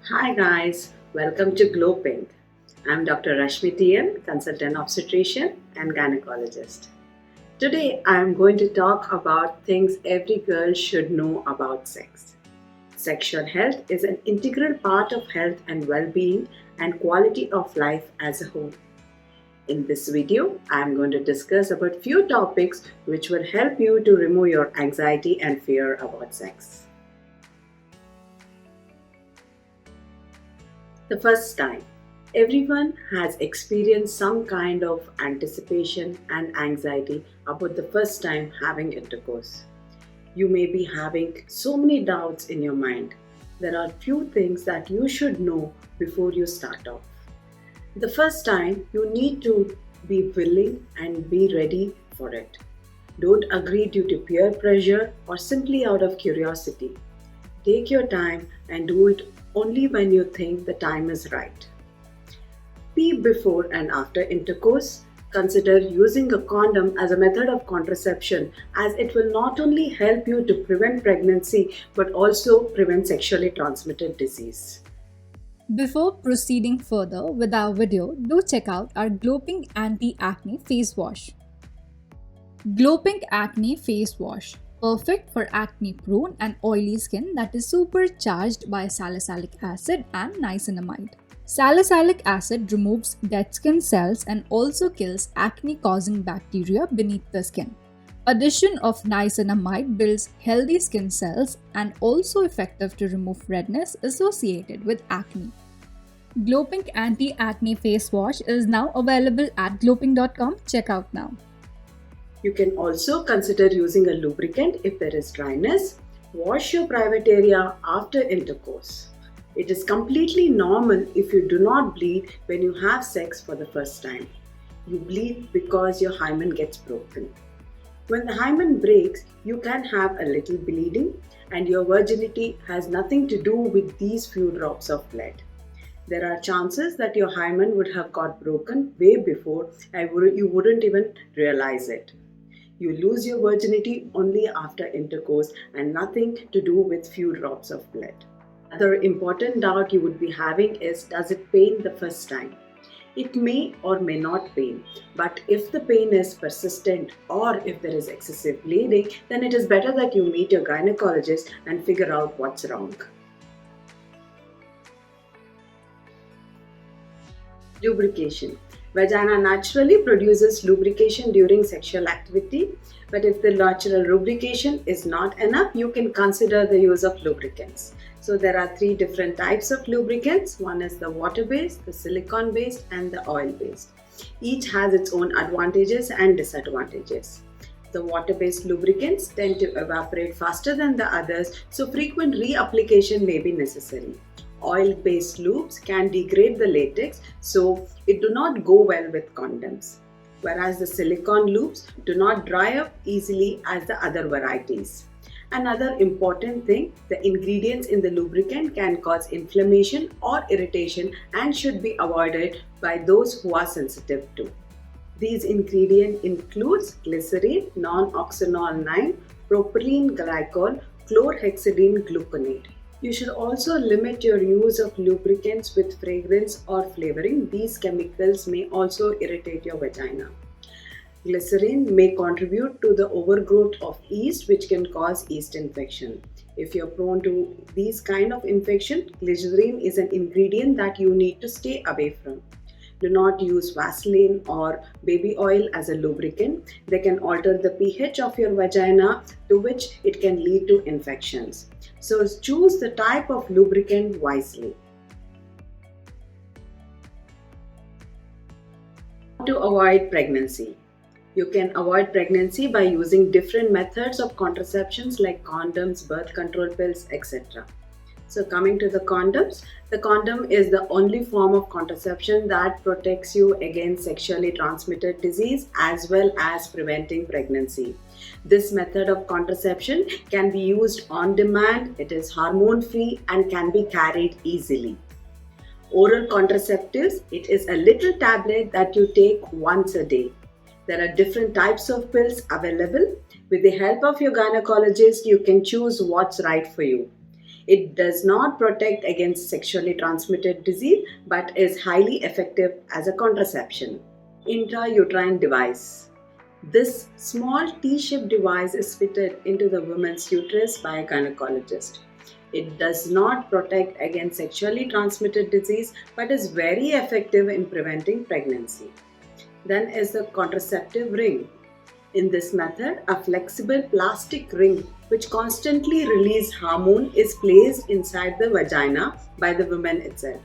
Hi guys, welcome to Glow Pink. I'm Dr. Rashmi T.N, consultant obstetrician and gynecologist. Today I'm going to talk about things every girl should know about sex. Sexual health is an integral part of health and well-being and quality of life as a whole. In this video, I'm going to discuss about few topics which will help you to remove your anxiety and fear about sex. The first time. Everyone has experienced some kind of anticipation and anxiety about the first time having intercourse. You may be having so many doubts in your mind. There are few things that you should know before you start off. The first time, you need to be willing and be ready for it. Don't agree due to peer pressure or simply out of curiosity. Take your time and do it only when you think the time is right. Pee before and after intercourse. Consider using a condom as a method of contraception, as it will not only help you to prevent pregnancy but also prevent sexually transmitted disease. Before proceeding further with our video, do check out our Glow Pink Anti-Acne Face Wash. Glow Pink Acne Face Wash. Perfect for acne-prone and oily skin that is supercharged by salicylic acid and niacinamide. Salicylic acid removes dead skin cells and also kills acne-causing bacteria beneath the skin. Addition of niacinamide builds healthy skin cells and also effective to remove redness associated with acne. Glow Pink Anti-Acne Face Wash is now available at glowpink.com. Check out now. You can also consider using a lubricant if there is dryness. Wash your private area after intercourse. It is completely normal if you do not bleed when you have sex for the first time. You bleed because your hymen gets broken. When the hymen breaks, you can have a little bleeding, and your virginity has nothing to do with these few drops of blood. There are chances that your hymen would have got broken way before and you wouldn't even realize it. You lose your virginity only after intercourse and nothing to do with few drops of blood. Another important doubt you would be having is, does it pain the first time? It may or may not pain, but if the pain is persistent or if there is excessive bleeding, then it is better that you meet your gynecologist and figure out what's wrong. Lubrication. Vagina naturally produces lubrication during sexual activity, but if the natural lubrication is not enough, you can consider the use of lubricants. So there are three different types of lubricants. One is the water-based, the silicone-based, and the oil-based. Each has its own advantages and disadvantages. The water-based lubricants tend to evaporate faster than the others, so frequent reapplication may be necessary. Oil-based lubes can degrade the latex, so it do not go well with condoms. Whereas the silicone lubes do not dry up easily as the other varieties. Another important thing, the ingredients in the lubricant can cause inflammation or irritation and should be avoided by those who are sensitive to. These ingredients include glycerin, non-oxynol 9, propylene glycol, chlorhexidine gluconate. You should also limit your use of lubricants with fragrance or flavoring. These chemicals may also irritate your vagina. Glycerin may contribute to the overgrowth of yeast, which can cause yeast infection. If you're prone to these kind of infection, glycerin is an ingredient that you need to stay away from. Do not use Vaseline or baby oil as a lubricant. They can alter the pH of your vagina, to which it can lead to infections. So choose the type of lubricant wisely. How to avoid pregnancy? You can avoid pregnancy by using different methods of contraceptions like condoms, birth control pills, etc. So coming to the condoms, the condom is the only form of contraception that protects you against sexually transmitted disease as well as preventing pregnancy. This method of contraception can be used on demand, it is hormone-free and can be carried easily. Oral contraceptives, it is a little tablet that you take once a day. There are different types of pills available. With the help of your gynecologist, you can choose what's right for you. It does not protect against sexually transmitted disease but is highly effective as a contraception. Intrauterine device. This small T-shaped device is fitted into the woman's uterus by a gynecologist. It does not protect against sexually transmitted disease but is very effective in preventing pregnancy. Then is the contraceptive ring. In this method, a flexible plastic ring which constantly releases hormone is placed inside the vagina by the woman itself.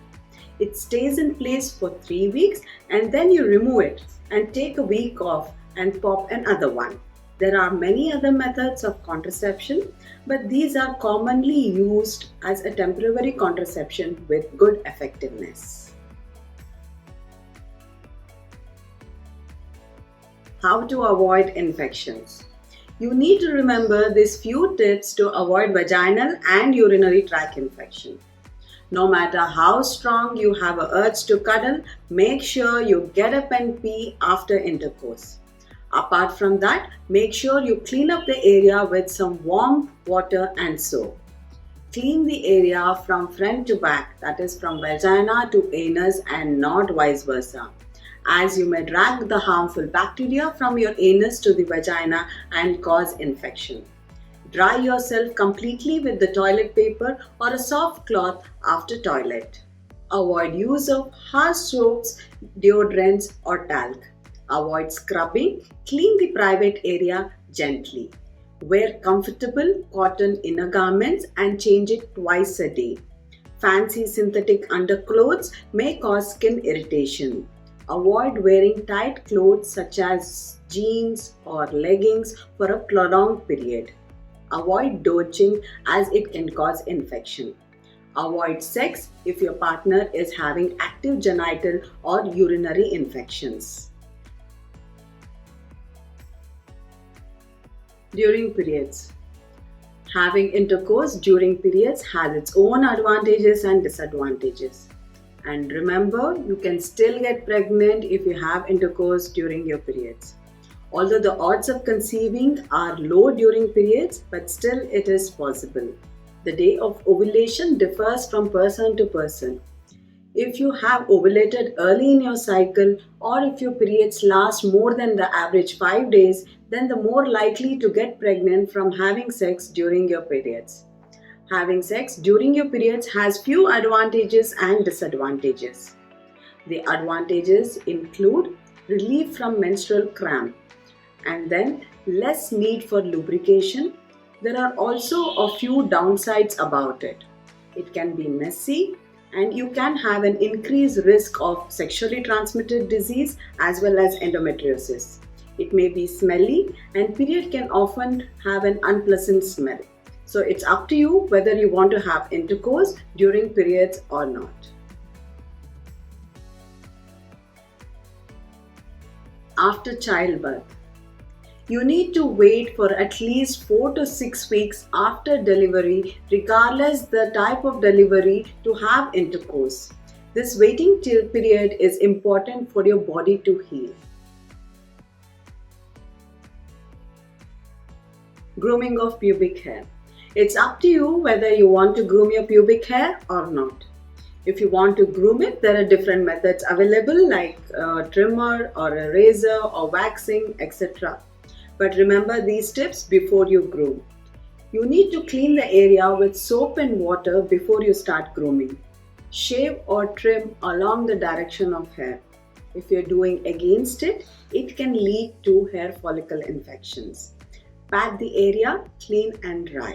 It stays in place for 3 weeks and then you remove it and take a week off and pop another one. There are many other methods of contraception, but these are commonly used as a temporary contraception with good effectiveness. How to avoid infections. You need to remember these few tips to avoid vaginal and urinary tract infection. No matter how strong you have an urge to cuddle, make sure you get up and pee after intercourse. Apart from that, make sure you clean up the area with some warm water and soap. Clean the area from front to back, that is from vagina to anus and not vice versa, as you may drag the harmful bacteria from your anus to the vagina and cause infection. Dry yourself completely with the toilet paper or a soft cloth after toilet. Avoid use of harsh soaps, deodorants or talc. Avoid scrubbing. Clean the private area gently. Wear comfortable cotton inner garments and change it twice a day. Fancy synthetic underclothes may cause skin irritation. Avoid wearing tight clothes such as jeans or leggings for a prolonged period. Avoid douching as it can cause infection. Avoid sex if your partner is having active genital or urinary infections. During periods. Having intercourse during periods has its own advantages and disadvantages. And remember, you can still get pregnant if you have intercourse during your periods. Although the odds of conceiving are low during periods, but still it is possible. The day of ovulation differs from person to person. If you have ovulated early in your cycle or if your periods last more than the average 5 days, then the more likely to get pregnant from having sex during your periods. Having sex during your periods has few advantages and disadvantages. The advantages include relief from menstrual cramp and then less need for lubrication. There are also a few downsides about it. It can be messy and you can have an increased risk of sexually transmitted disease as well as endometriosis. It may be smelly and period can often have an unpleasant smell. So it's up to you whether you want to have intercourse during periods or not. After childbirth. You need to wait for at least 4 to 6 weeks after delivery, regardless the type of delivery, to have intercourse. This waiting period is important for your body to heal. Grooming of pubic hair. It's up to you whether you want to groom your pubic hair or not. If you want to groom it, there are different methods available like a trimmer or a razor or waxing, etc. But remember these tips before you groom. You need to clean the area with soap and water before you start grooming. Shave or trim along the direction of hair. If you're doing against it, it can lead to hair follicle infections. Pat the area, clean and dry.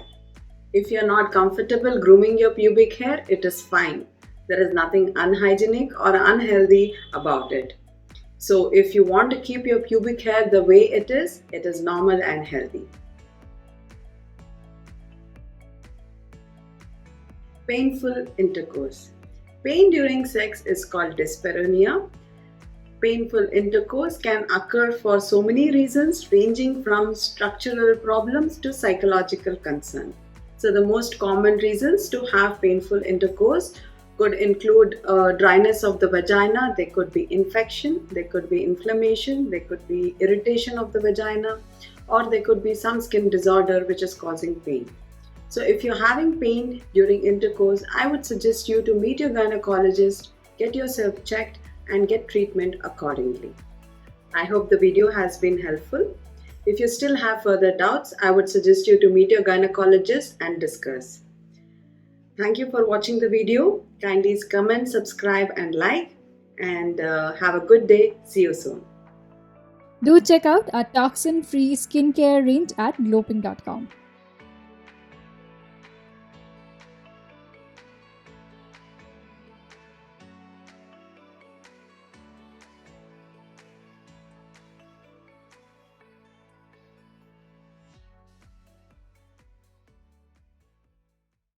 If you're not comfortable grooming your pubic hair, it is fine. There is nothing unhygienic or unhealthy about it. So if you want to keep your pubic hair the way it is normal and healthy. Painful intercourse. Pain during sex is called dyspareunia. Painful intercourse can occur for so many reasons, ranging from structural problems to psychological concern. So the most common reasons to have painful intercourse could include dryness of the vagina, there could be infection, there could be inflammation, there could be irritation of the vagina, or there could be some skin disorder which is causing pain. So if you're having pain during intercourse, I would suggest you to meet your gynecologist, get yourself checked, and get treatment accordingly. I hope the video has been helpful. If you still have further doubts, I would suggest you to meet your gynecologist and discuss. Thank you for watching the video. Kindly comment, subscribe, and like. And have a good day. See you soon. Do check out our toxin-free skincare range at gloping.com.